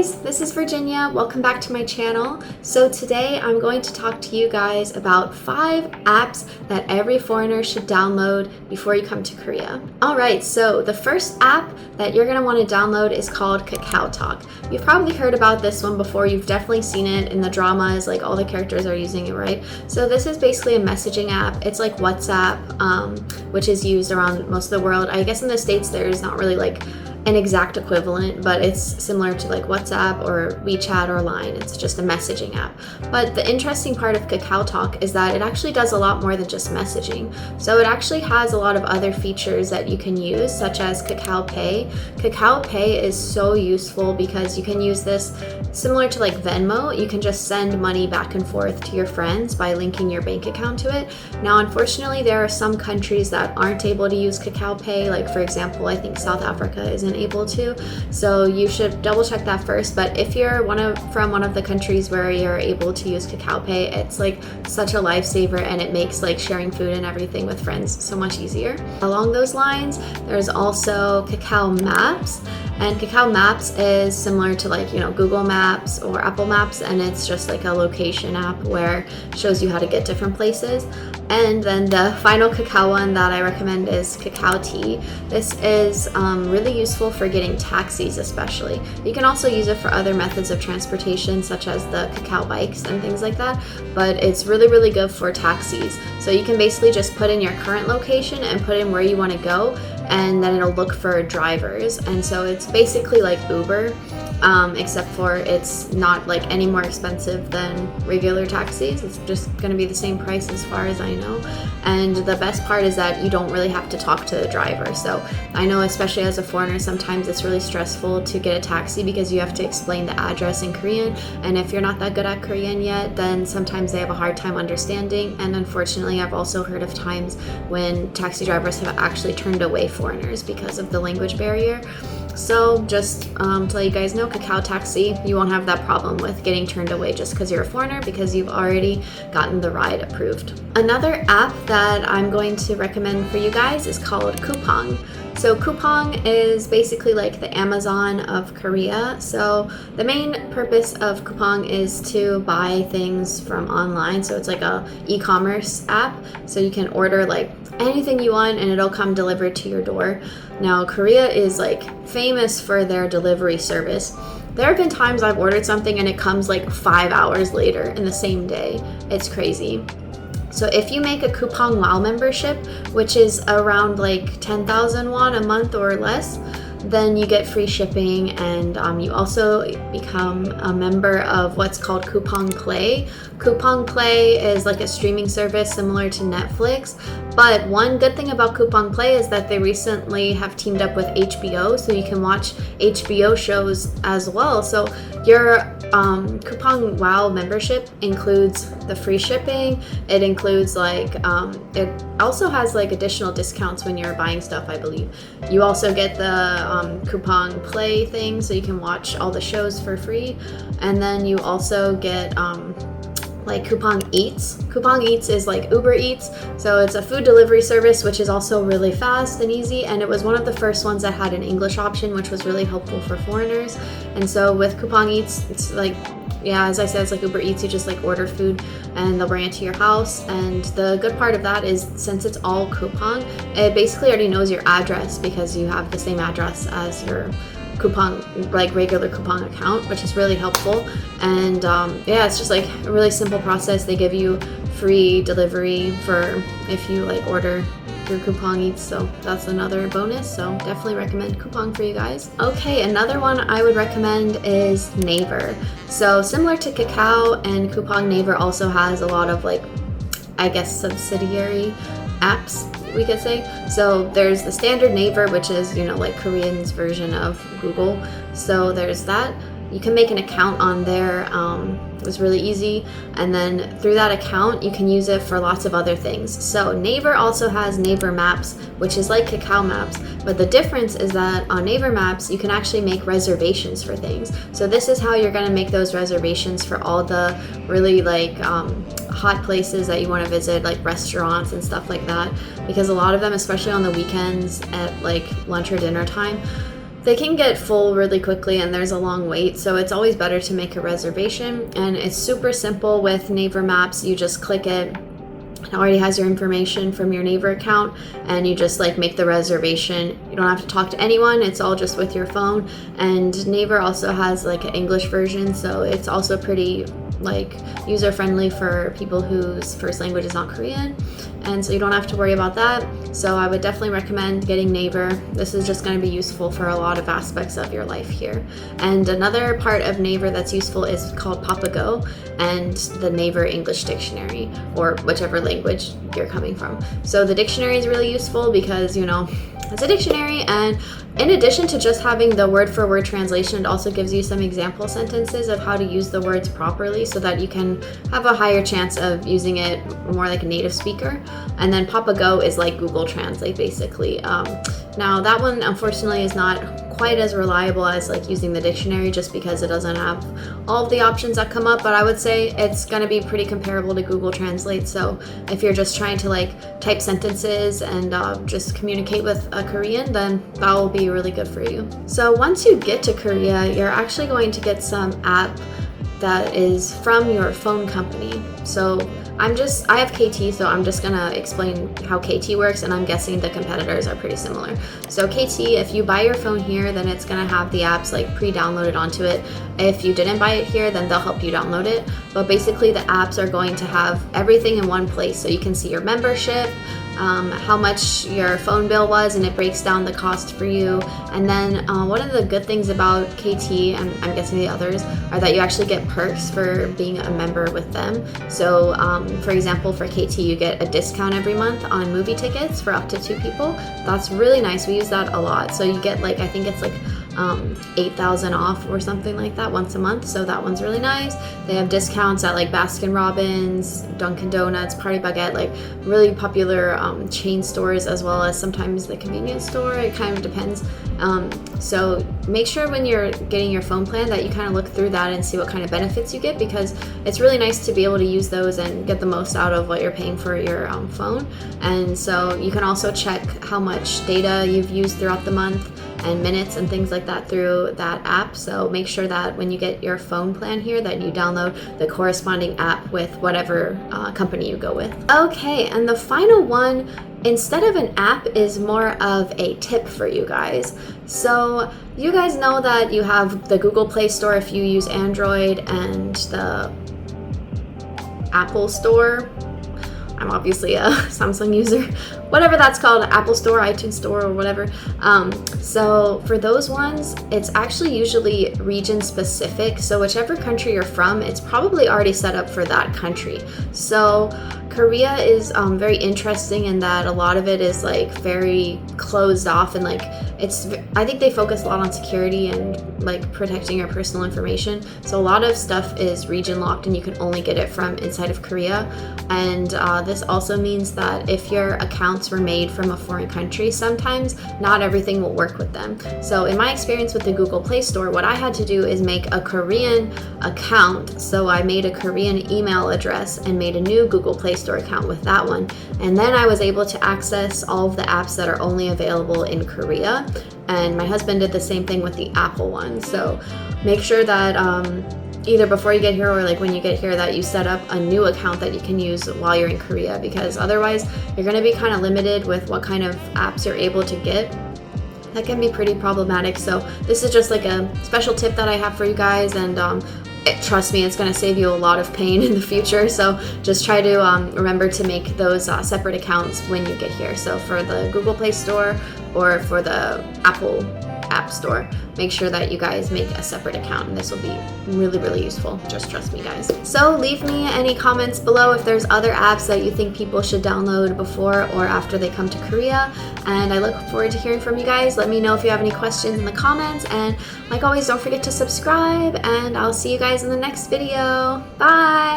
guys, this is Virginia. Welcome back to my channel. So today I'm going to talk to you guys about 5 apps that every foreigner should download before you come to Korea. Alright, so the first app that you're going to want to download is called Cacao Talk. You've probably heard about this one before. You've definitely seen it in the dramas, like all the characters are using it, right? So this is basically a messaging app. It's like WhatsApp, which is used around most of the world. I guess in the States there's not really like an exact equivalent, but it's similar to like WhatsApp or WeChat or Line. It's just a messaging app. But the interesting part of Kakao Talk is that it actually does a lot more than just messaging. So it actually has a lot of other features that you can use, such as Kakao Pay. Kakao Pay is so useful because you can use this similar to like Venmo. You can just send money back and forth to your friends by linking your bank account to it. Now, unfortunately, there are some countries that aren't able to use Kakao Pay. Like, for example, I think South Africa isn't able to, so you should double check that first. But if you're from one of the countries where you're able to use Kakao Pay, it's like such a lifesaver, and it makes like sharing food and everything with friends so much easier. Along those lines, there's also Kakao Maps, and Kakao Maps is similar to like, Google Maps or Apple Maps, and it's just like a location app where it shows you how to get different places. And then the final Kakao one that I recommend is Kakao T. This is really useful for getting taxis especially. You can also use it for other methods of transportation, such as the Kakao bikes and things like that, but it's really, really good for taxis. So you can basically just put in your current location and put in where you want to go, and then it'll look for drivers. And so it's basically like Uber, except for it's not like any more expensive than regular taxis. It's just going to be the same price as far as I know. And the best part is that you don't really have to talk to the driver. So I know, especially as a foreigner, sometimes it's really stressful to get a taxi because you have to explain the address in Korean, and if you're not that good at Korean yet, then sometimes they have a hard time understanding. And unfortunately, I've also heard of times when taxi drivers have actually turned away foreigners because of the language barrier. So just to let you guys know, Kakao Taxi, you won't have that problem with getting turned away just because you're a foreigner, because you've already gotten the ride approved. Another app that I'm going to recommend for you guys is called Coupang. So Coupang is basically like the Amazon of Korea. So the main purpose of Coupang is to buy things from online. So it's like a e-commerce app. So you can order like anything you want and it'll come delivered to your door. Now, Korea is like famous for their delivery service. There have been times I've ordered something and it comes like 5 hours later in the same day. It's crazy. So if you make a Coupang WOW membership, which is around like 10,000 won a month or less, then you get free shipping, and you also become a member of what's called Coupang Play. Coupang Play is like a streaming service similar to Netflix, but one good thing about Coupang Play is that they recently have teamed up with HBO, so you can watch HBO shows as well. So your Coupang WOW membership includes the free shipping. It includes like, it also has like additional discounts when you're buying stuff, I believe. You also get the Coupang Play thing, so you can watch all the shows for free. And then you also get like Coupang Eats. Coupang Eats is like Uber Eats, so it's a food delivery service which is also really fast and easy, and it was one of the first ones that had an English option, which was really helpful for foreigners. And so with Coupang Eats, it's like, yeah, as I said, it's like Uber Eats. You just like order food and they'll bring it to your house. And the good part of that is, since it's all Coupang, it basically already knows your address because you have the same address as your Coupang, like regular Coupang account, which is really helpful. And yeah, it's just like a really simple process. They give you free delivery for if you like order through Coupang Eats, so that's another bonus. So definitely recommend Coupang for you guys. Okay, another one I would recommend is Naver. So similar to Kakao and Coupang, Naver also has a lot of like, I guess, subsidiary apps, we could say. So there's the standard Naver, which is, like Korean's version of Google. So there's that. You can make an account on there. It was really easy. And then through that account, you can use it for lots of other things. So Naver also has Naver Maps, which is like Kakao Maps. But the difference is that on Naver Maps, you can actually make reservations for things. So this is how you're going to make those reservations for all the really like hot places that you want to visit, like restaurants and stuff like that. Because a lot of them, especially on the weekends at like lunch or dinner time, they can get full really quickly and there's a long wait, so it's always better to make a reservation. And it's super simple with Naver Maps. You just click it. It already has your information from your Naver account, and you just like make the reservation. You don't have to talk to anyone, it's all just with your phone. And Naver also has like an English version, so it's also pretty like user friendly for people whose first language is not Korean, and so you don't have to worry about that. So I would definitely recommend getting Naver. This is just going to be useful for a lot of aspects of your life here. And another part of Naver that's useful is called PapaGo and the Naver English Dictionary, or whichever language you're coming from. So the dictionary is really useful because, you know, it's a dictionary, and in addition to just having the word-for-word translation, it also gives you some example sentences of how to use the words properly so that you can have a higher chance of using it more like a native speaker. And then PapaGo is like Google Translate, basically. Now that one, unfortunately, is not quite as reliable as like using the dictionary, just because it doesn't have all of the options that come up, but I would say it's going to be pretty comparable to Google Translate. So if you're just trying to like type sentences and just communicate with a Korean, then that will be really good for you. So once you get to Korea, you're actually going to get some app that is from your phone company. So I have KT, so I'm just gonna explain how KT works, and I'm guessing the competitors are pretty similar. So KT, if you buy your phone here, then it's gonna have the apps like pre-downloaded onto it. If you didn't buy it here, then they'll help you download it. But basically the apps are going to have everything in one place, so you can see your membership, how much your phone bill was, and it breaks down the cost for you. And then one of the good things about KT, and I'm guessing the others, are that you actually get perks for being a member with them. So for example, for KT, you get a discount every month on movie tickets for up to 2 people. That's really nice. We use that a lot. So you get like, I think it's like 8,000 off or something like that once a month, so that one's really nice. They have discounts at like Baskin Robbins, Dunkin' Donuts, Party Baguette, like really popular chain stores, as well as sometimes the convenience store. It kind of depends. So make sure when you're getting your phone plan that you kind of look through that and see what kind of benefits you get, because it's really nice to be able to use those and get the most out of what you're paying for your phone. And so you can also check how much data you've used throughout the month and minutes and things like that through that app. So make sure that when you get your phone plan here that you download the corresponding app with whatever company you go with. Okay, and the final one, instead of an app, is more of a tip for you guys. So you guys know that you have the Google Play Store if you use Android, and the Apple Store. I'm obviously a Samsung user, whatever that's called, Apple Store, iTunes Store, or whatever. So for those ones, it's actually usually region specific. So whichever country you're from, it's probably already set up for that country. So Korea is very interesting in that a lot of it is like very closed off, and like I think they focus a lot on security and like protecting your personal information. So a lot of stuff is region locked, and you can only get it from inside of Korea. And this also means that if your accounts were made from a foreign country, sometimes not everything will work with them. So in my experience with the Google Play Store, what I had to do is make a Korean account. So I made a Korean email address and made a new Google Play Store account with that one. And then I was able to access all of the apps that are only available in Korea. And my husband did the same thing with the Apple one. So make sure that either before you get here or like when you get here that you set up a new account that you can use while you're in Korea, because otherwise you're going to be kind of limited with what kind of apps you're able to get. That can be pretty problematic. So this is just like a special tip that I have for you guys, and trust me, it's going to save you a lot of pain in the future. So just try to remember to make those separate accounts when you get here. So for the Google Play Store or for the Apple App Store, make sure that you guys make a separate account, and this will be really, really useful. Just trust me, guys. So leave me any comments below if there's other apps that you think people should download before or after they come to Korea, and I look forward to hearing from you guys. Let me know if you have any questions in the comments, and like always, don't forget to subscribe, and I'll see you guys in the next video. Bye!